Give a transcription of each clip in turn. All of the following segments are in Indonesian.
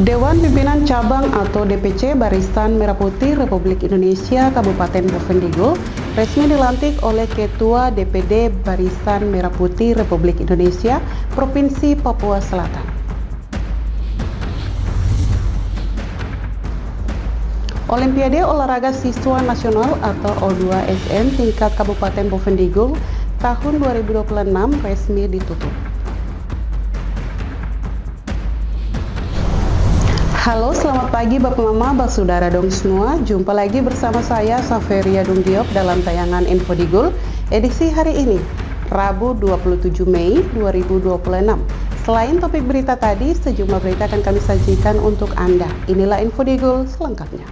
Dewan Pimpinan Cabang atau DPC Barisan Merah Putih Republik Indonesia Kabupaten Bovendigul resmi dilantik oleh Ketua DPD Barisan Merah Putih Republik Indonesia Provinsi Papua Selatan. Olimpiade Olahraga Siswa Nasional atau O2SM tingkat Kabupaten Bovendigul tahun 2026 resmi ditutup. Halo, selamat pagi Bapak Mama, Bapak Saudara dong semua. Jumpa lagi bersama saya Saveria Dung Diop dalam tayangan Infodigul edisi hari ini, Rabu 27 Mei 2026. Selain topik berita tadi, sejumlah berita akan kami sajikan untuk Anda. Inilah Infodigul selengkapnya.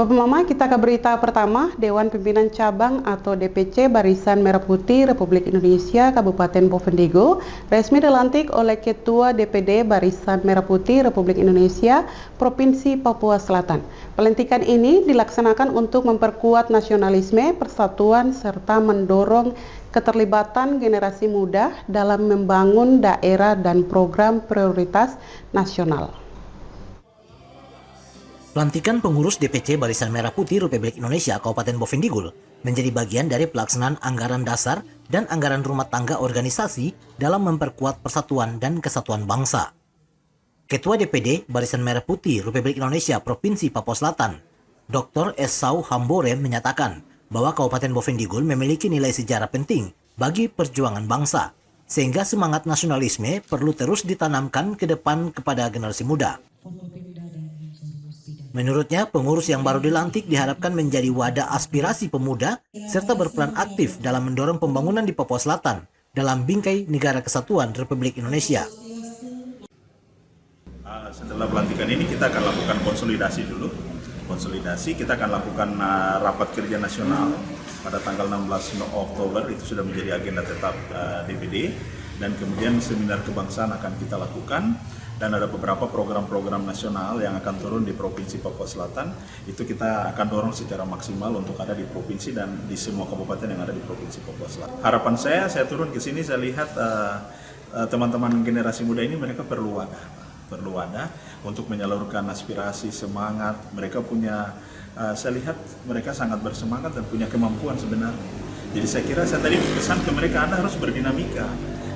Bapak Mama, kita ke berita pertama. Dewan Pimpinan Cabang atau DPC Barisan Merah Putih Republik Indonesia Kabupaten Bovendigul resmi dilantik oleh Ketua DPD Barisan Merah Putih Republik Indonesia Provinsi Papua Selatan. Pelantikan ini dilaksanakan untuk memperkuat nasionalisme, persatuan, serta mendorong keterlibatan generasi muda dalam membangun daerah dan program prioritas nasional. Pelantikan pengurus DPC Barisan Merah Putih Republik Indonesia Kabupaten Bovendigul menjadi bagian dari pelaksanaan anggaran dasar dan anggaran rumah tangga organisasi dalam memperkuat persatuan dan kesatuan bangsa. Ketua DPD Barisan Merah Putih Republik Indonesia Provinsi Papua Selatan, Dr. Esau Hambore menyatakan bahwa Kabupaten Bovendigul memiliki nilai sejarah penting bagi perjuangan bangsa, sehingga semangat nasionalisme perlu terus ditanamkan ke depan kepada generasi muda. Menurutnya, pengurus yang baru dilantik diharapkan menjadi wadah aspirasi pemuda serta berperan aktif dalam mendorong pembangunan di Papua Selatan dalam bingkai Negara Kesatuan Republik Indonesia. Setelah pelantikan ini kita akan lakukan konsolidasi dulu. Kita akan lakukan rapat kerja nasional pada tanggal 16 Oktober, itu sudah menjadi agenda tetap DPD, dan kemudian seminar kebangsaan akan kita lakukan. Dan ada beberapa program-program nasional yang akan turun di Provinsi Papua Selatan. Itu kita akan dorong secara maksimal untuk ada di provinsi dan di semua kabupaten yang ada di Provinsi Papua Selatan. Harapan saya turun ke sini, saya lihat teman-teman generasi muda ini mereka perlu wadah untuk menyalurkan aspirasi, semangat. Mereka punya, saya lihat mereka sangat bersemangat dan punya kemampuan sebenarnya. Jadi saya kira saya tadi pesan ke mereka, Anda harus berdinamika.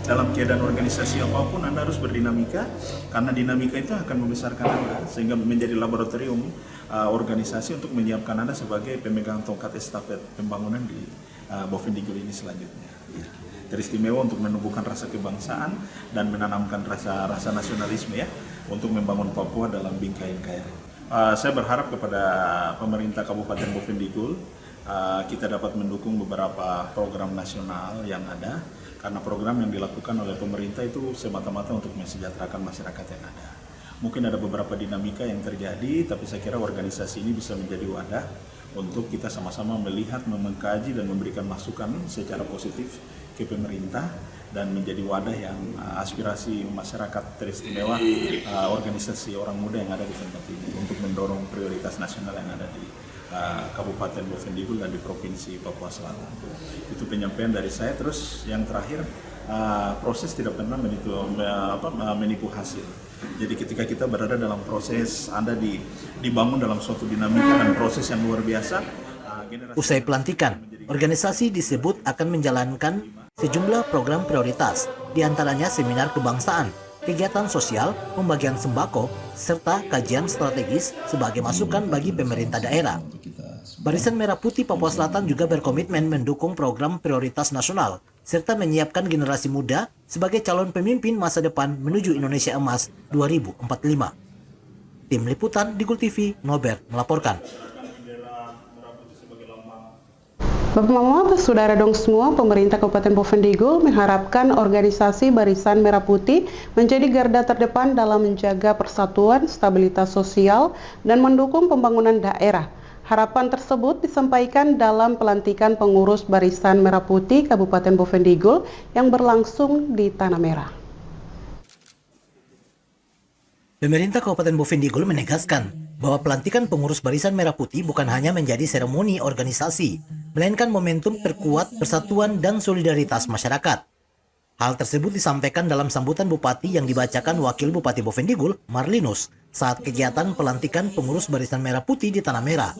Dalam keadaan organisasi apapun Anda harus berdinamika, karena dinamika itu akan membesarkan Anda sehingga menjadi laboratorium organisasi untuk menyiapkan Anda sebagai pemegang tongkat estafet pembangunan di Bovendigul ini selanjutnya. Teristimewa untuk menumbuhkan rasa kebangsaan dan menanamkan rasa nasionalisme ya, untuk membangun Papua dalam bingkai NKRI. Saya berharap kepada pemerintah Kabupaten Bovendigul kita dapat mendukung beberapa program nasional yang ada, karena program yang dilakukan oleh pemerintah itu semata-mata untuk mensejahterakan masyarakat yang ada. Mungkin ada beberapa dinamika yang terjadi, tapi saya kira organisasi ini bisa menjadi wadah untuk kita sama-sama melihat, mengkaji, dan memberikan masukan secara positif ke pemerintah, dan menjadi wadah yang aspirasi masyarakat teristimewa organisasi orang muda yang ada di tempat ini untuk mendorong prioritas nasional yang ada di Kabupaten Bovendigul dan di Provinsi Papua Selatan. Itu penyampaian dari saya. Terus yang terakhir, proses tidak pernah menipu hasil. Jadi ketika kita berada dalam proses, Anda dibangun dalam suatu dinamika dan proses yang luar biasa. Usai pelantikan, organisasi disebut akan menjalankan sejumlah program prioritas, diantaranya seminar kebangsaan, kegiatan sosial, pembagian sembako, serta kajian strategis sebagai masukan bagi pemerintah daerah. Barisan Merah Putih Papua Selatan juga berkomitmen mendukung program prioritas nasional, serta menyiapkan generasi muda sebagai calon pemimpin masa depan menuju Indonesia Emas 2045. Tim Liputan Digul TV, Norbert melaporkan. Bapak Mama, Saudara dong semua, pemerintah Kabupaten Bovendigul mengharapkan organisasi Barisan Merah Putih menjadi garda terdepan dalam menjaga persatuan, stabilitas sosial, dan mendukung pembangunan daerah. Harapan tersebut disampaikan dalam pelantikan pengurus Barisan Merah Putih Kabupaten Bovendigul yang berlangsung di Tanah Merah. Pemerintah Kabupaten Bovendigul menegaskan bahwa pelantikan pengurus Barisan Merah Putih bukan hanya menjadi seremoni organisasi, melainkan momentum perkuat persatuan dan solidaritas masyarakat. Hal tersebut disampaikan dalam sambutan Bupati yang dibacakan Wakil Bupati Bovendigul, Marlinus, saat kegiatan pelantikan pengurus Barisan Merah Putih di Tanah Merah.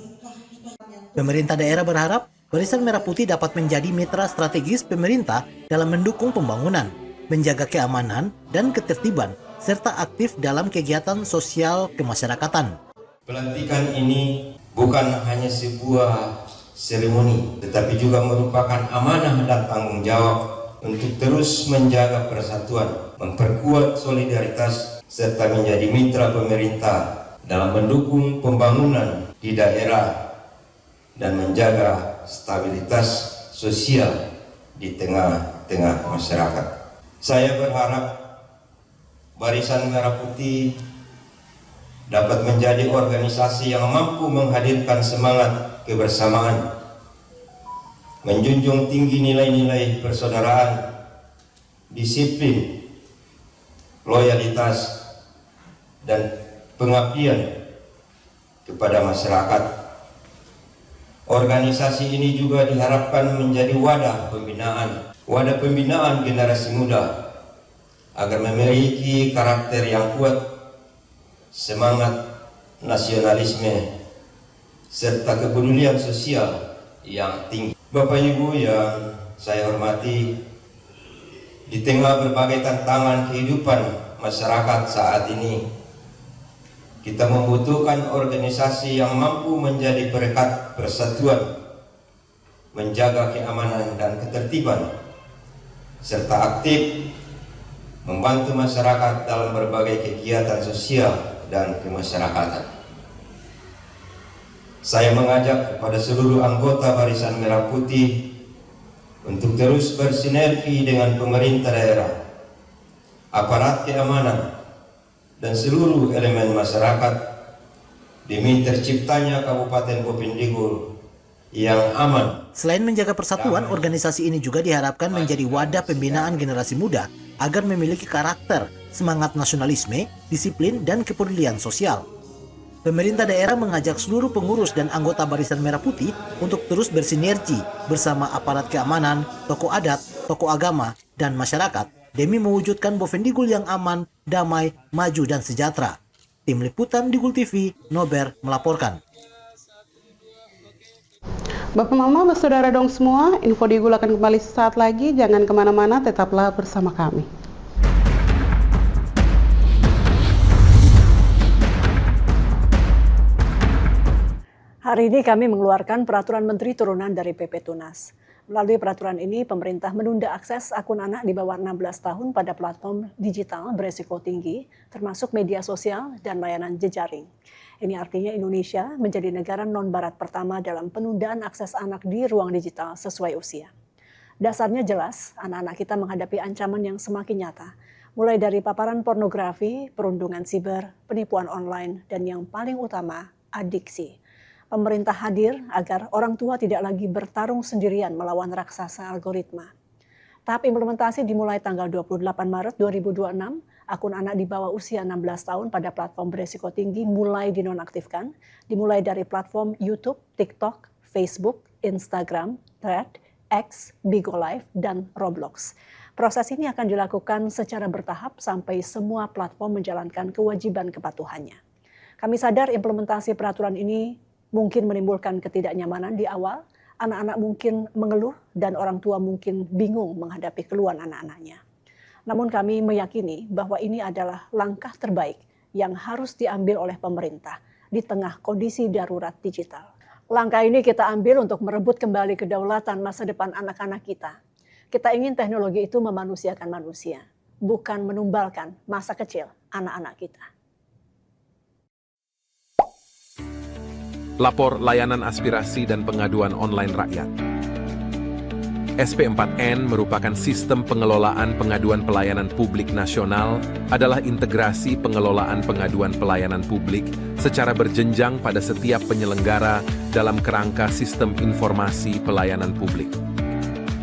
Pemerintah daerah berharap Barisan Merah Putih dapat menjadi mitra strategis pemerintah dalam mendukung pembangunan, menjaga keamanan dan ketertiban, serta aktif dalam kegiatan sosial kemasyarakatan. Pelantikan ini bukan hanya sebuah seremoni, tetapi juga merupakan amanah dan tanggung jawab untuk terus menjaga persatuan, memperkuat solidaritas, serta menjadi mitra pemerintah dalam mendukung pembangunan di daerah dan menjaga stabilitas sosial di tengah-tengah masyarakat. Saya berharap Barisan Merah Putih dapat menjadi organisasi yang mampu menghadirkan semangat kebersamaan, menjunjung tinggi nilai-nilai persaudaraan, disiplin, loyalitas, dan pengabdian kepada masyarakat. Organisasi ini juga diharapkan menjadi wadah pembinaan generasi muda agar memiliki karakter yang kuat, semangat nasionalisme, serta kepedulian sosial yang tinggi. Bapak Ibu yang saya hormati, di tengah berbagai tantangan kehidupan masyarakat saat ini, kita membutuhkan organisasi yang mampu menjadi perekat persatuan, menjaga keamanan dan ketertiban, serta aktif membantu masyarakat dalam berbagai kegiatan sosial dan kemasyarakatan. Saya mengajak kepada seluruh anggota Barisan Merah Putih untuk terus bersinergi dengan pemerintah daerah, aparat keamanan, dan seluruh elemen masyarakat demi terciptanya Kabupaten Bovendigul yang aman. Selain menjaga persatuan, organisasi ini juga diharapkan menjadi wadah pembinaan generasi muda agar memiliki karakter, semangat nasionalisme, disiplin, dan kepedulian sosial. Pemerintah daerah mengajak seluruh pengurus dan anggota Barisan Merah Putih untuk terus bersinergi bersama aparat keamanan, tokoh adat, tokoh agama, dan masyarakat demi mewujudkan Bovendigul yang aman, damai, maju, dan sejahtera. Tim Liputan Digul TV, Nober melaporkan. Bapak Mama, bersaudara dong semua, info Digul akan kembali sesaat lagi. Jangan kemana-mana, tetaplah bersama kami. Hari ini kami mengeluarkan peraturan menteri turunan dari PP Tunas. Melalui peraturan ini, pemerintah menunda akses akun anak di bawah 16 tahun pada platform digital beresiko tinggi, termasuk media sosial dan layanan jejaring. Ini artinya Indonesia menjadi negara non-barat pertama dalam penundaan akses anak di ruang digital sesuai usia. Dasarnya jelas, anak-anak kita menghadapi ancaman yang semakin nyata, mulai dari paparan pornografi, perundungan siber, penipuan online, dan yang paling utama, adiksi. Pemerintah hadir agar orang tua tidak lagi bertarung sendirian melawan raksasa algoritma. Tahap implementasi dimulai tanggal 28 Maret 2026, akun anak di bawah usia 16 tahun pada platform beresiko tinggi mulai dinonaktifkan, dimulai dari platform YouTube, TikTok, Facebook, Instagram, Thread, X, Bigo Live, dan Roblox. Proses ini akan dilakukan secara bertahap sampai semua platform menjalankan kewajiban kepatuhannya. Kami sadar implementasi peraturan ini mungkin menimbulkan ketidaknyamanan di awal, anak-anak mungkin mengeluh dan orang tua mungkin bingung menghadapi keluhan anak-anaknya. Namun kami meyakini bahwa ini adalah langkah terbaik yang harus diambil oleh pemerintah di tengah kondisi darurat digital. Langkah ini kita ambil untuk merebut kembali kedaulatan masa depan anak-anak kita. Kita ingin teknologi itu memanusiakan manusia, bukan menumbalkan masa kecil anak-anak kita. Lapor Layanan Aspirasi dan Pengaduan Online Rakyat. SP4N merupakan sistem pengelolaan pengaduan pelayanan publik nasional, adalah integrasi pengelolaan pengaduan pelayanan publik secara berjenjang pada setiap penyelenggara dalam kerangka sistem informasi pelayanan publik.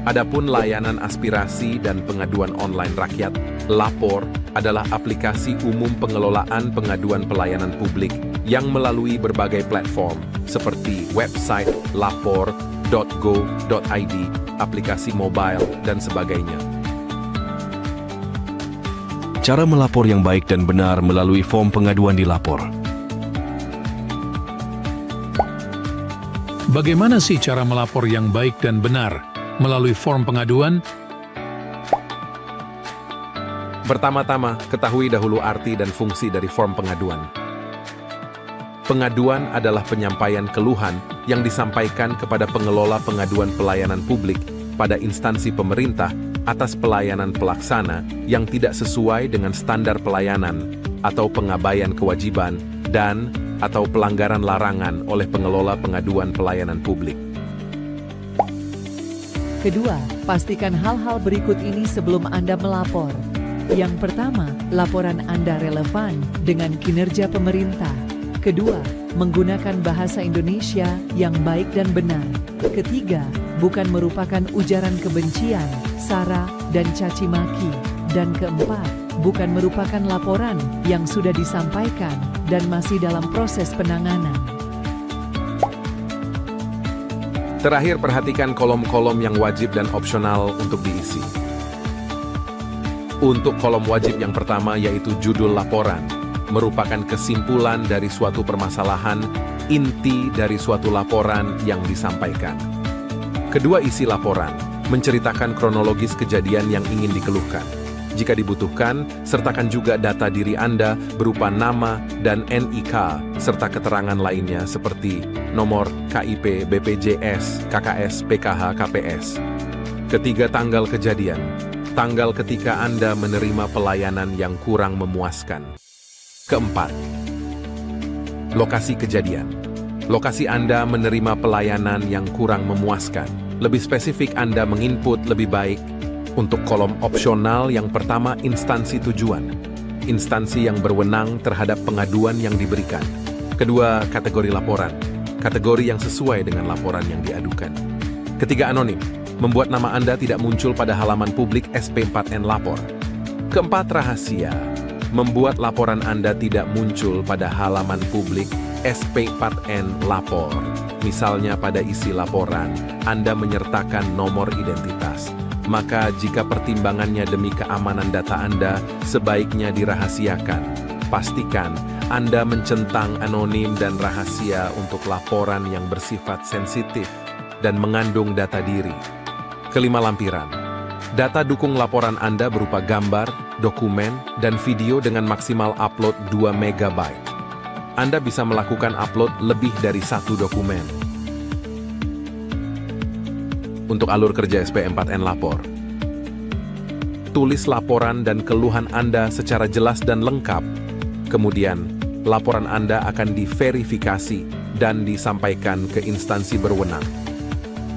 Adapun layanan aspirasi dan pengaduan online rakyat, Lapor, adalah aplikasi umum pengelolaan pengaduan pelayanan publik yang melalui berbagai platform seperti website Lapor, lapor.go.id, aplikasi mobile, dan sebagainya. Cara melapor yang baik dan benar melalui form pengaduan di Lapor. Bagaimana sih cara melapor yang baik dan benar melalui form pengaduan? Pertama-tama, ketahui dahulu arti dan fungsi dari form pengaduan. Pengaduan adalah penyampaian keluhan yang disampaikan kepada pengelola pengaduan pelayanan publik pada instansi pemerintah atas pelayanan pelaksana yang tidak sesuai dengan standar pelayanan atau pengabaian kewajiban dan atau pelanggaran larangan oleh pengelola pengaduan pelayanan publik. Kedua, pastikan hal-hal berikut ini sebelum Anda melapor. Yang pertama, laporan Anda relevan dengan kinerja pemerintah. Kedua, menggunakan bahasa Indonesia yang baik dan benar. Ketiga, bukan merupakan ujaran kebencian, sara, dan caci maki. Dan keempat, bukan merupakan laporan yang sudah disampaikan dan masih dalam proses penanganan. Terakhir, perhatikan kolom-kolom yang wajib dan opsional untuk diisi. Untuk kolom wajib yang pertama yaitu judul laporan, merupakan kesimpulan dari suatu permasalahan, inti dari suatu laporan yang disampaikan. Kedua, isi laporan, menceritakan kronologis kejadian yang ingin dikeluhkan. Jika dibutuhkan, sertakan juga data diri Anda berupa nama dan NIK, serta keterangan lainnya seperti nomor KIP, BPJS, KKS, PKH, KPS. Ketiga, tanggal kejadian, tanggal ketika Anda menerima pelayanan yang kurang memuaskan. Keempat, lokasi kejadian. Lokasi Anda menerima pelayanan yang kurang memuaskan. Lebih spesifik, Anda menginput lebih baik. Untuk kolom opsional yang pertama, instansi tujuan. Instansi yang berwenang terhadap pengaduan yang diberikan. Kedua, kategori laporan. Kategori yang sesuai dengan laporan yang diadukan. Ketiga, anonim. Membuat nama Anda tidak muncul pada halaman publik SP4N Lapor. Keempat, rahasia. Membuat laporan Anda tidak muncul pada halaman publik SP4N Lapor. Misalnya pada isi laporan, Anda menyertakan nomor identitas. Maka jika pertimbangannya demi keamanan data Anda, sebaiknya dirahasiakan. Pastikan Anda mencentang anonim dan rahasia untuk laporan yang bersifat sensitif dan mengandung data diri. Kelima, lampiran. Data dukung laporan Anda berupa gambar, dokumen, dan video dengan maksimal upload 2 MB. Anda bisa melakukan upload lebih dari 1 dokumen. Untuk alur kerja SP4N Lapor, tulis laporan dan keluhan Anda secara jelas dan lengkap. Kemudian, laporan Anda akan diverifikasi dan disampaikan ke instansi berwenang.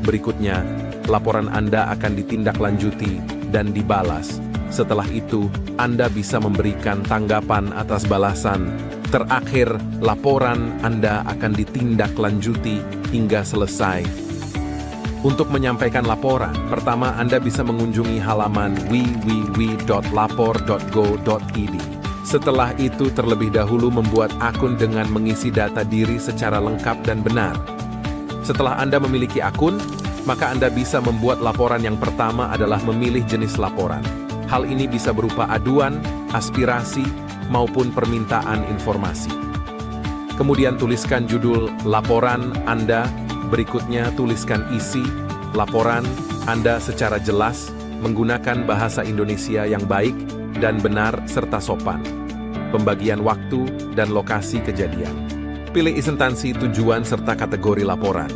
Berikutnya, laporan Anda akan ditindaklanjuti dan dibalas. Setelah itu, Anda bisa memberikan tanggapan atas balasan. Terakhir, laporan Anda akan ditindaklanjuti hingga selesai. Untuk menyampaikan laporan, pertama Anda bisa mengunjungi halaman www.lapor.go.id. Setelah itu, terlebih dahulu membuat akun dengan mengisi data diri secara lengkap dan benar. Setelah Anda memiliki akun, maka Anda bisa membuat laporan. Yang pertama adalah memilih jenis laporan. Hal ini bisa berupa aduan, aspirasi, maupun permintaan informasi. Kemudian tuliskan judul laporan Anda. Berikutnya, tuliskan isi laporan Anda secara jelas, menggunakan bahasa Indonesia yang baik dan benar serta sopan. Pembagian waktu dan lokasi kejadian. Pilih instansi tujuan serta kategori laporan.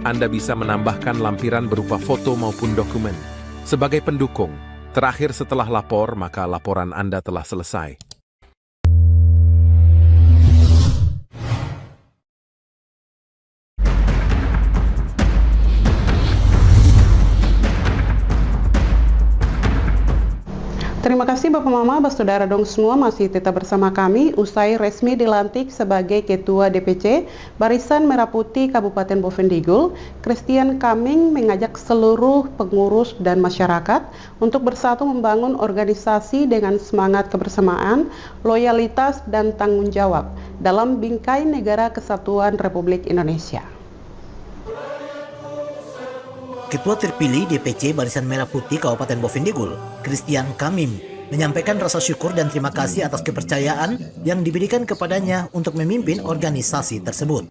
Anda bisa menambahkan lampiran berupa foto maupun dokumen. Sebagai pendukung, terakhir setelah lapor, maka laporan Anda telah selesai. Terima kasih Bapak Mama, Saudara dong semua masih tetap bersama kami usai resmi dilantik sebagai Ketua DPC Barisan Merah Putih Kabupaten Bovendigul. Christian Kaming mengajak seluruh pengurus dan masyarakat untuk bersatu membangun organisasi dengan semangat kebersamaan, loyalitas, dan tanggung jawab dalam bingkai negara kesatuan Republik Indonesia. Ketua terpilih DPC Barisan Merah Putih Kabupaten Bovendigul, Christian Kamim, menyampaikan rasa syukur dan terima kasih atas kepercayaan yang diberikan kepadanya untuk memimpin organisasi tersebut.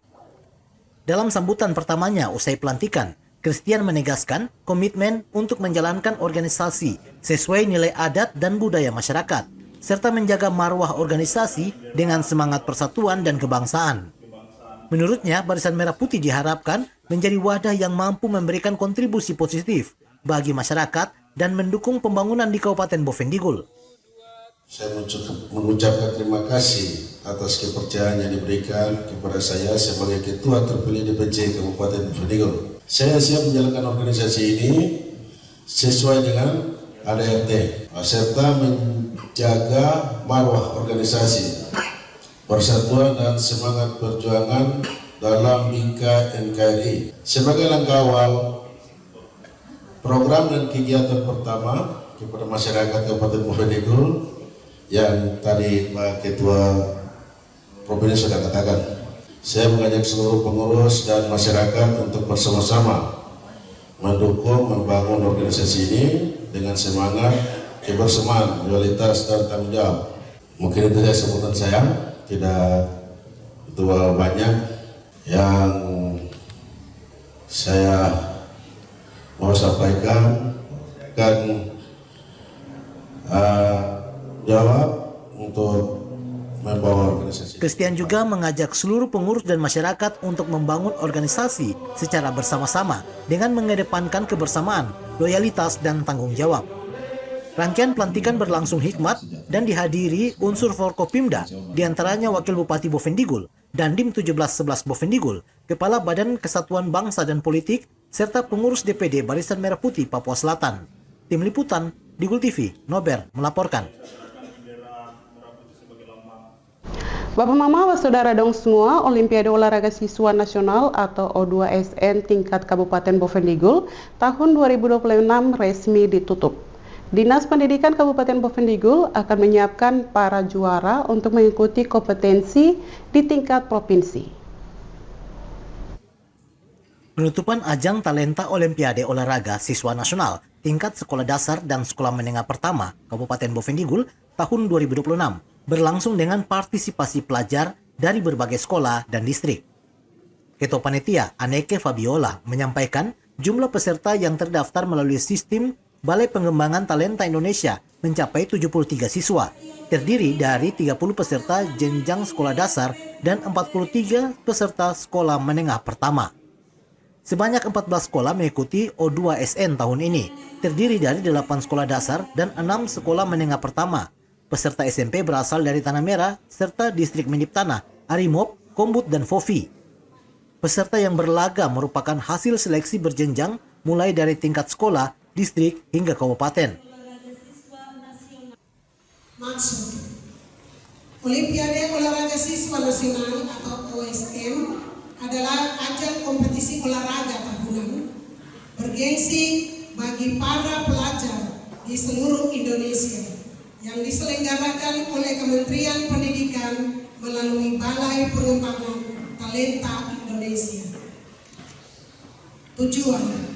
Dalam sambutan pertamanya usai pelantikan, Christian menegaskan komitmen untuk menjalankan organisasi sesuai nilai adat dan budaya masyarakat, serta menjaga marwah organisasi dengan semangat persatuan dan kebangsaan. Menurutnya, Barisan Merah Putih diharapkan menjadi wadah yang mampu memberikan kontribusi positif bagi masyarakat dan mendukung pembangunan di Kabupaten Bovendigul. Saya mengucapkan terima kasih atas kepercayaan yang diberikan kepada saya sebagai Ketua terpilih DPC Kabupaten Bovendigul. Saya siap menjalankan organisasi ini sesuai dengan ADRT, serta menjaga marwah organisasi, persatuan dan semangat perjuangan dalam bingkai NKRI. Sebagai langkah awal, program dan kegiatan pertama kepada masyarakat Kabupaten Bovendigul yang tadi Pak Ketua Provinsi sudah katakan, saya mengajak seluruh pengurus dan masyarakat untuk bersama-sama mendukung membangun organisasi ini dengan semangat, kebersamaan, loyalitas dan tanggung jawab. Mungkin itu saja sebutan saya. Tidak betul banyak yang saya mau sampaikan, akan jawab untuk membawa organisasi. Christian juga mengajak seluruh pengurus dan masyarakat untuk membangun organisasi secara bersama-sama dengan mengedepankan kebersamaan, loyalitas, dan tanggung jawab. Rangkaian pelantikan berlangsung hikmat dan dihadiri unsur Forkopimda, diantaranya Wakil Bupati Bovendigul, Dandim 1711 Bovendigul, Kepala Badan Kesatuan Bangsa dan Politik, serta pengurus DPD Barisan Merah Putih Papua Selatan. Tim Liputan, Digul TV, Nober melaporkan. Bapak Mama, saudara dong semua, Olimpiade Olahraga Siswa Nasional atau O2SN tingkat Kabupaten Bovendigul tahun 2026 resmi ditutup. Dinas Pendidikan Kabupaten Bovendigul akan menyiapkan para juara untuk mengikuti kompetensi di tingkat provinsi. Penutupan ajang talenta Olimpiade Olahraga Siswa Nasional tingkat sekolah dasar dan sekolah menengah pertama Kabupaten Bovendigul tahun 2026 berlangsung dengan partisipasi pelajar dari berbagai sekolah dan distrik. Ketua Panitia Anneke Fabiola menyampaikan jumlah peserta yang terdaftar melalui sistem Balai Pengembangan Talenta Indonesia mencapai 73 siswa, terdiri dari 30 peserta jenjang sekolah dasar dan 43 peserta sekolah menengah pertama. Sebanyak 14 sekolah mengikuti O2SN tahun ini, terdiri dari 8 sekolah dasar dan 6 sekolah menengah pertama. Peserta SMP berasal dari Tanah Merah serta distrik Mendip Tanah, Arimop, Kombut, dan Fofi. Peserta yang berlaga merupakan hasil seleksi berjenjang mulai dari tingkat sekolah, distrik, hingga kabupaten. Maksud Olimpiade Olahraga Siswa Nasional atau OSN adalah ajang kompetisi olahraga tahunan bergengsi bagi para pelajar di seluruh Indonesia yang diselenggarakan oleh Kementerian Pendidikan melalui Balai Pengembangan Talenta Indonesia. Tujuan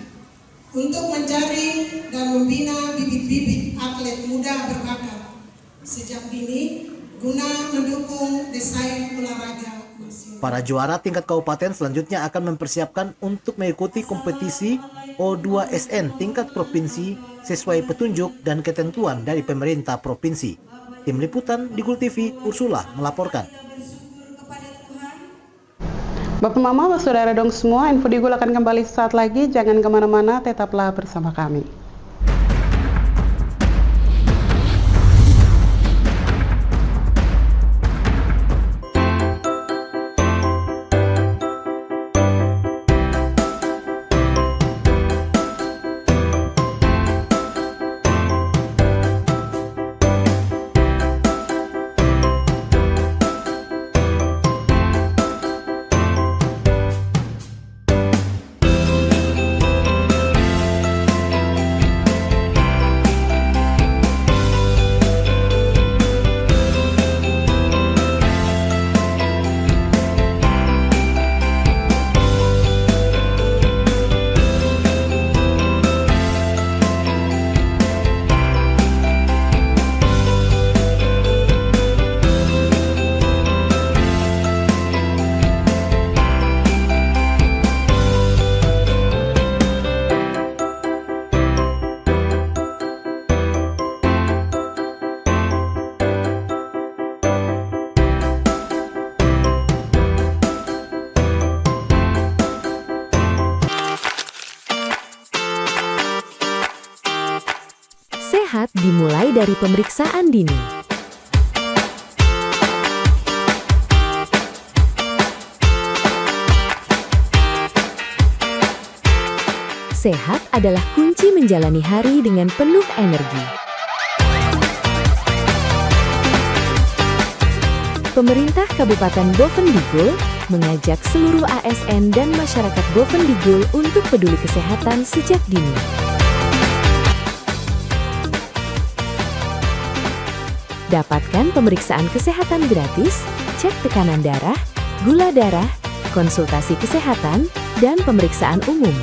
untuk menjaring dan membina bibit-bibit atlet muda berbakat sejak dini guna mendukung desain olahraga nasional. Para juara tingkat kabupaten selanjutnya akan mempersiapkan untuk mengikuti kompetisi O2SN tingkat provinsi sesuai petunjuk dan ketentuan dari pemerintah provinsi. Tim Liputan Digul TV, Ursula melaporkan. Bapak Mama, saudara dong semua, Info Digul akan kembali saat lagi. Jangan kemana-mana, tetaplah bersama kami. sehat dimulai dari pemeriksaan dini. Sehat adalah kunci menjalani hari dengan penuh energi. Pemerintah Kabupaten Bovendigul mengajak seluruh ASN dan masyarakat Bovendigul untuk peduli kesehatan sejak dini. Dapatkan pemeriksaan kesehatan gratis, cek tekanan darah, gula darah, konsultasi kesehatan, dan pemeriksaan umum.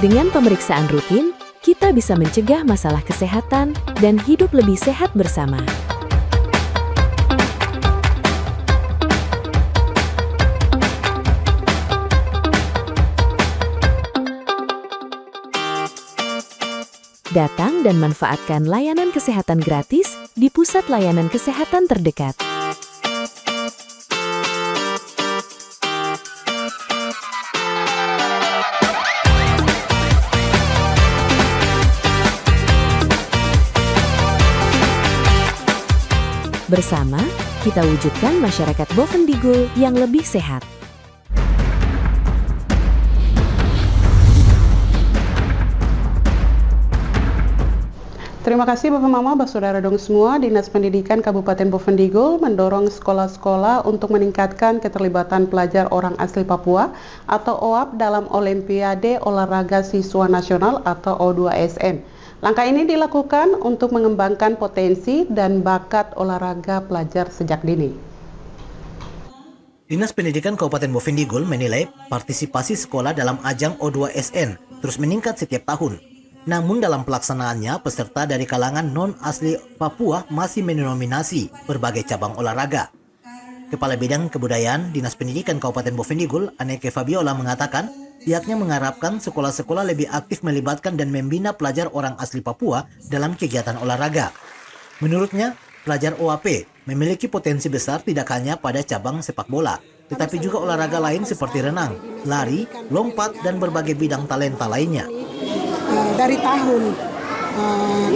Dengan pemeriksaan rutin, kita bisa mencegah masalah kesehatan dan hidup lebih sehat bersama. Datang dan manfaatkan layanan kesehatan gratis di pusat layanan kesehatan terdekat. Bersama, kita wujudkan masyarakat Bovendigul yang lebih sehat. Terima kasih Bapak Mama, Saudara dong semua. Dinas Pendidikan Kabupaten Bovendigul mendorong sekolah-sekolah untuk meningkatkan keterlibatan pelajar orang asli Papua atau OAP dalam Olimpiade Olahraga Siswa Nasional atau O2SN. Langkah ini dilakukan untuk mengembangkan potensi dan bakat olahraga pelajar sejak dini. Dinas Pendidikan Kabupaten Bovendigul menilai partisipasi sekolah dalam ajang O2SN terus meningkat setiap tahun. Namun dalam pelaksanaannya, peserta dari kalangan non-asli Papua masih mendominasi berbagai cabang olahraga. Kepala Bidang Kebudayaan Dinas Pendidikan Kabupaten Bovendigul, Anneke Fabiola mengatakan, pihaknya mengharapkan sekolah-sekolah lebih aktif melibatkan dan membina pelajar orang asli Papua dalam kegiatan olahraga. Menurutnya, pelajar OAP memiliki potensi besar tidak hanya pada cabang sepak bola, tetapi juga olahraga lain seperti renang, lari, lompat, dan berbagai bidang talenta lainnya. Dari tahun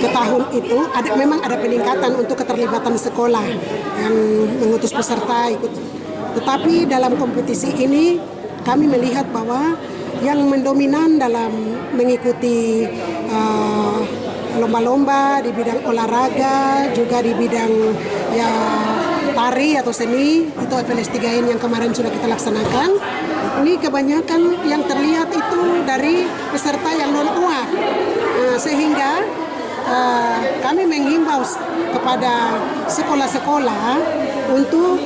ke tahun itu memang ada peningkatan untuk keterlibatan sekolah yang mengutus peserta ikut. Tetapi dalam kompetisi ini kami melihat bahwa yang mendominan dalam mengikuti lomba-lomba di bidang olahraga, juga di bidang ya tari atau seni, itu FLS 3N yang kemarin sudah kita laksanakan. Ini kebanyakan yang terlihat itu dari peserta yang non-UAP, sehingga kami menghimbau kepada sekolah-sekolah untuk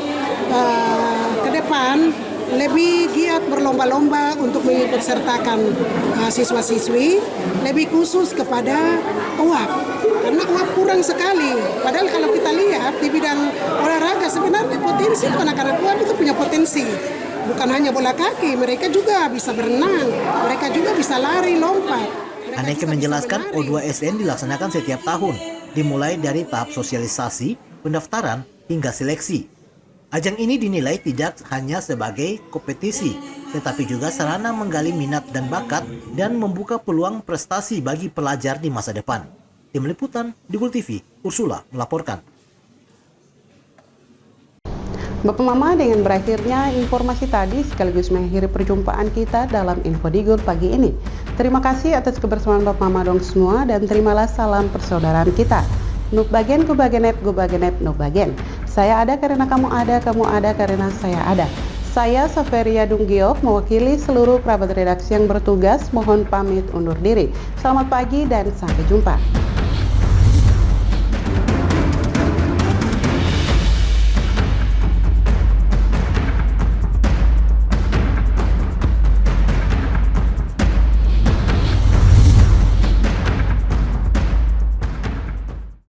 ke depan lebih giat berlomba-lomba untuk mengikut sertakan siswa-siswi, lebih khusus kepada UAP. Karena UAP kurang sekali. Padahal kalau kita lihat di bidang olahraga sebenarnya potensi itu anak-anak UAP itu punya potensi. Bukan hanya bola kaki, mereka juga bisa berenang, mereka juga bisa lari, lompat. Anneke menjelaskan O2SN dilaksanakan setiap tahun, dimulai dari tahap sosialisasi, pendaftaran, hingga seleksi. Ajang ini dinilai tidak hanya sebagai kompetisi, tetapi juga sarana menggali minat dan bakat dan membuka peluang prestasi bagi pelajar di masa depan. Tim Liputan, Digul TV, Ursula melaporkan. Bapak Mama, dengan berakhirnya informasi tadi sekaligus mengakhiri perjumpaan kita dalam Info Digul pagi ini. Terima kasih atas kebersamaan Bapak Mama dong semua dan terimalah salam persaudaraan kita. Nuk bagen, ku bagenet, nuk bagen. Saya ada karena kamu ada karena saya ada. Saya Saveria Dunggiok mewakili seluruh kerabat redaksi yang bertugas mohon pamit undur diri. Selamat pagi dan sampai jumpa.